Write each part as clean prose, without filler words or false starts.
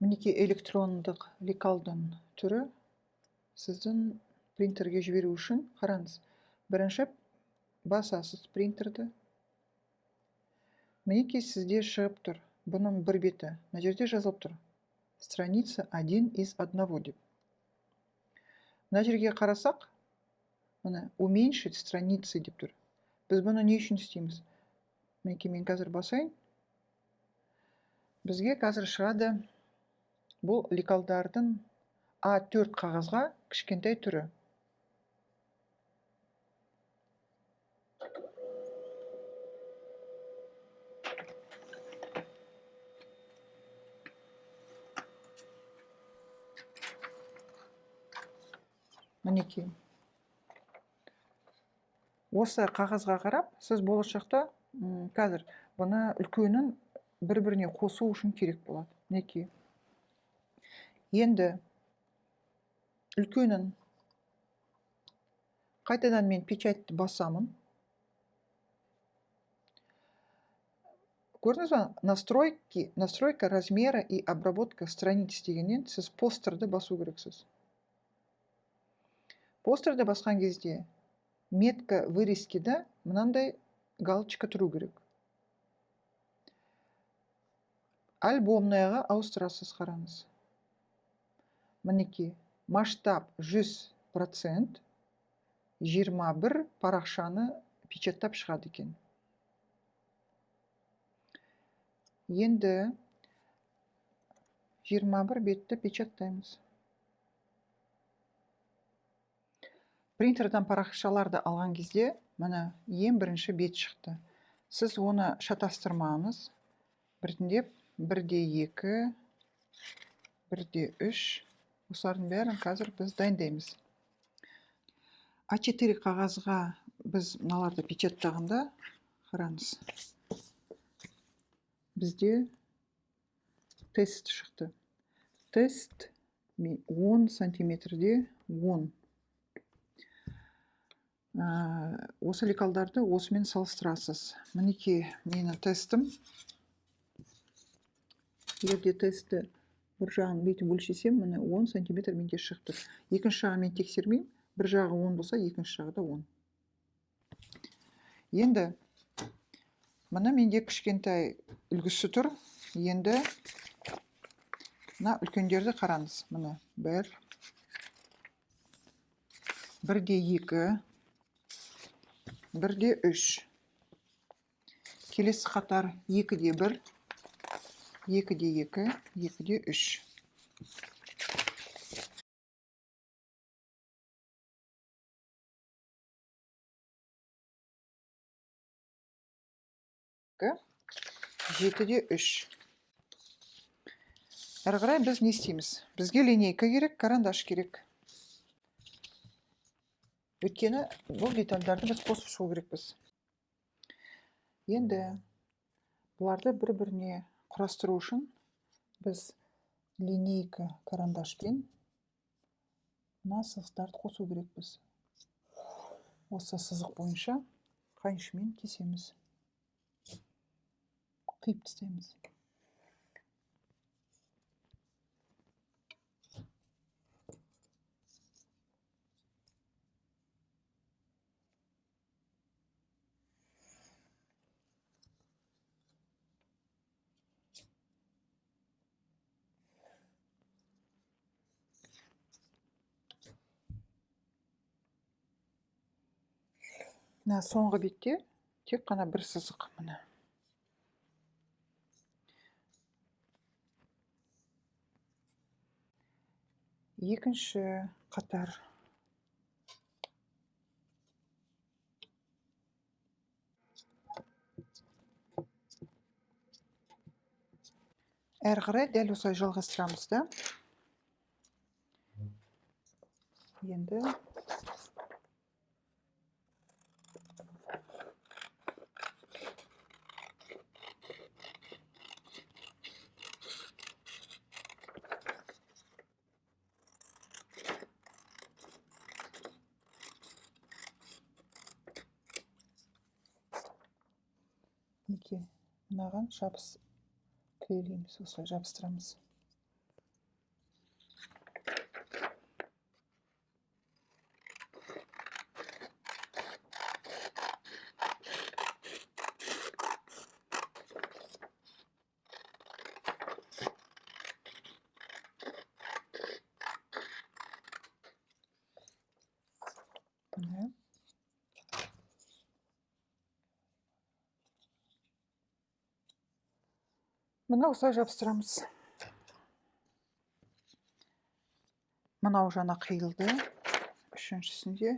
Мінекей электрондық лекалдың түрі сіздің принтерге жіберу үшін қараңыз. Бірінші басасыз принтерді. Мінекей сізде шығып тұр. Бұның бір беті. Мына жерде жазылып тұр. Страница 1 из 1 деп. Мына жерге қарасақ, мына уменьшить страницы деп тұр. Біз бұны не үшін істейміз? Мінекей мен қазір басайын. Бізге қазір шығады бұл лекалдардың А4 қағазға кішкентай түрі. Мінекей. Осы қағазға қарап, сіз болашақта қазір бұны үлкенін бір-біріне қосу үшін керек болады. Мінекей. Енді үлкенін қайтадан мен печатьті басамын. Көрдіңіз ба? Настройка размера и обработка страниц дегеннен сіз постерді басу керексіз. Постерді басқан кезде метка вырезкида мынандай галочка тұру керек. Альбомныйға ауыстырасыз, қараңыз. Мінекей, масштаб 100%, 21 парақшаны печаттап шығады екен. Енді 21 бетті печаттаймыз. Принтерден парақшаларды алған кезде, мына ең бірінші бет шықты. Сіз оны шатастырмаңыз. Біртіндеп 1-2, 1-3, осылардың бәрін қазір біз дайындаймыз. А4 қағазға біз мыналарды печаттағанда, қараңыз. Бізде тест шықты. Тест 10 сантиметрде 10. Осы лекалдарды осымен салыстырасыз. Мінекей менің тестім. Егерде тестті бір жағын бүйтіп өлшесем, міне 10 сантиметр менде шықты. Екінші жағын мен тексермеймін. Бір жағы 10 болса, екінші жағы да 10. Енді мына менде кішкентай үлгісі тұр. Енді мына үлкендерді қараңыз. Міне 1, 1-2, 1-3. Келесі қатар 2-1, 2-2, 2-3. Жетіде 3. Әрі қарай біз не істейміз? Бізге линейка керек, карандаш керек. Өйткені бұл детальдарды біз қосып шығу керекпіз. Енді бұларды бір-біріне құрастыру үшін біз линейка карандашпен мына сызықтарды қосу керекпіз. Осы сызық бойынша қайшымен кесеміз. Қиып тастаймыз. Соңғы бетте тек қана бір сызық. Міне. Екінші қатар. Әрі қарай дәл осылай жалғастырамыз да. Енді мынаған жабыстырамыз. Мына осылай жабыстырамыз. Мынау жаңа қиылды. Үшіншісінде.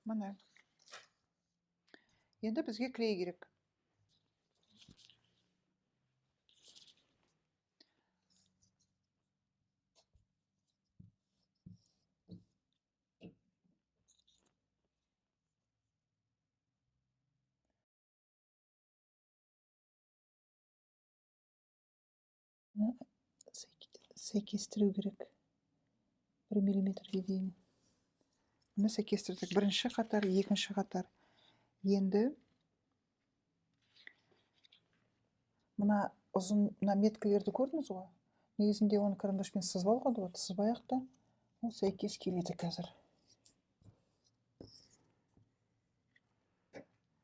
Мына. Енді бізге клей керек. Сәйкестіру керек. 1 миллиметрге дейін. Мына сәйкестірдік. Бірінші қатар, екінші қатар. Енді мына ұзын меткілерді көрдіңіз ғой? Негізінде оны карандашпен сызып алған ғой, сызбай-ақ та ол сәйкес келеді қазір.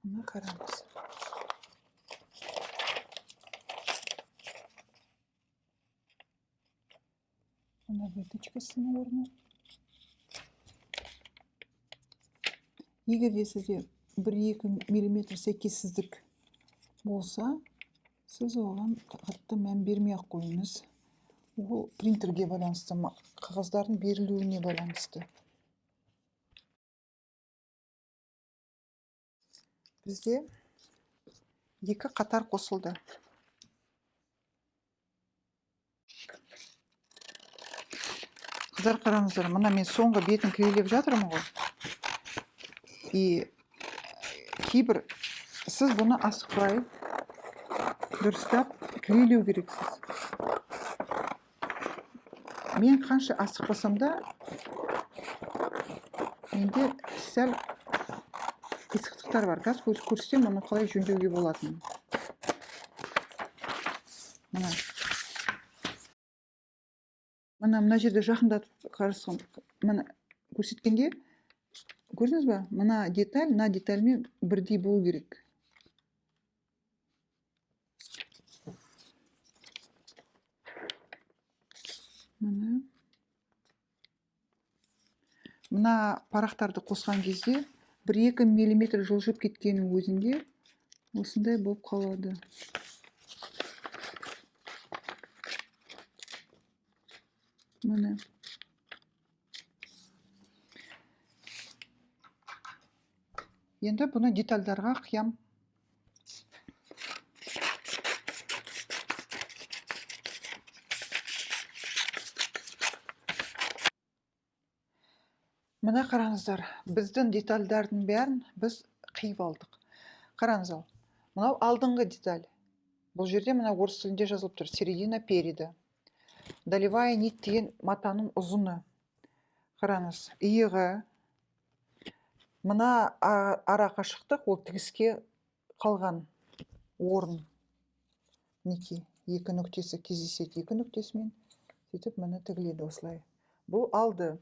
Мына қараңыз. Мына выточкасының орны. Егер де сізде 1-2 миллиметр сәйкессіздік болса, сіз оған қатты мән бермей-ақ қойыңыз. Ол принтерге байланысты, қағаздардың берілуіне байланысты. Бізде 2 қатар қосылды. Қыздар, қараңыздар, мына мен соңғы бетін клейлеп жатырмын ғой. И кейбір сіз бұны асықпай дұрыстап клейлеу керексіз. Мен қанша асықпасам да, менде сәл қисықтықтар бар. Қазір көрсетем, оны қалай жөндеуге болатынын. Мына жерде жақындатып қарасам, мына көрсеткенде, көрдіңіз ба? Мына деталь, мына детальмен бірдей болу керек. Мына парақтарды қосқан кезде 1-2 миллиметр жылжып кеткеннің өзінде осындай болып қалады. Мына. Енді бұны детальдарға қиям. Мына қараңыздар, біздің детальдардың бәрін біз қиып алдық. Қараңыздар, мынау алдыңғы деталь. Бұл жерде мына орыс тілінде жазылып тұр: середина переда. Долевая нить деген матаның ұзыны. Қараңыз, иығы. Мына ара қашықтық ол тігіске қалған орын. Мінекей, 2 нүктесі кездеседі, 2 нүктесімен сөйтіп міне тігіледі осылай. Бұл алды.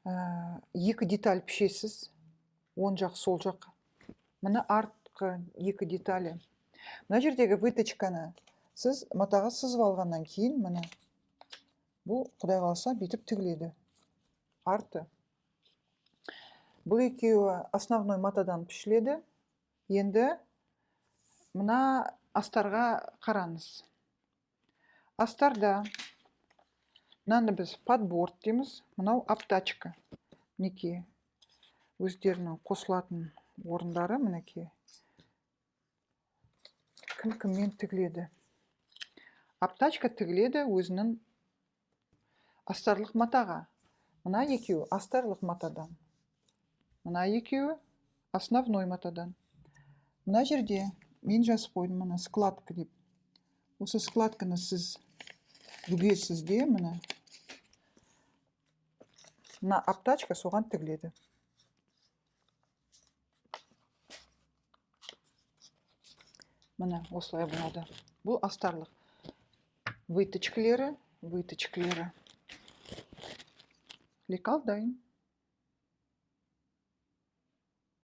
2 деталь пішесіз, оң жақ, сол жақ. Мына артқы 2 деталі. Мына жердегі выточканы сіз матаға сызып алғаннан кейін, міне бұл құдай қаласа бүйтіп тігіледі. Арты. Бұл екеуі основной матадан пішіледі. Енді мына астарға қараңыз. Астарда мынаны біз подборд дейміз, мынау обтачка. Мінекей, өздерінің қосылатын орындары мінекей. Кім-кіммен тігіледі. Обтачка тігіледі өзінің астарлық матаға. Мына екеуі астарлық матадан. Мына екеуі основной матадан. Мына жерде мен жазып қойдым, мына складка деп. Осы складканы сіз бүгесіз де, мына обтачка соған тігіледі. Мына осылай болады. Бұл астарлық. Выточкілері. Лекал дайын.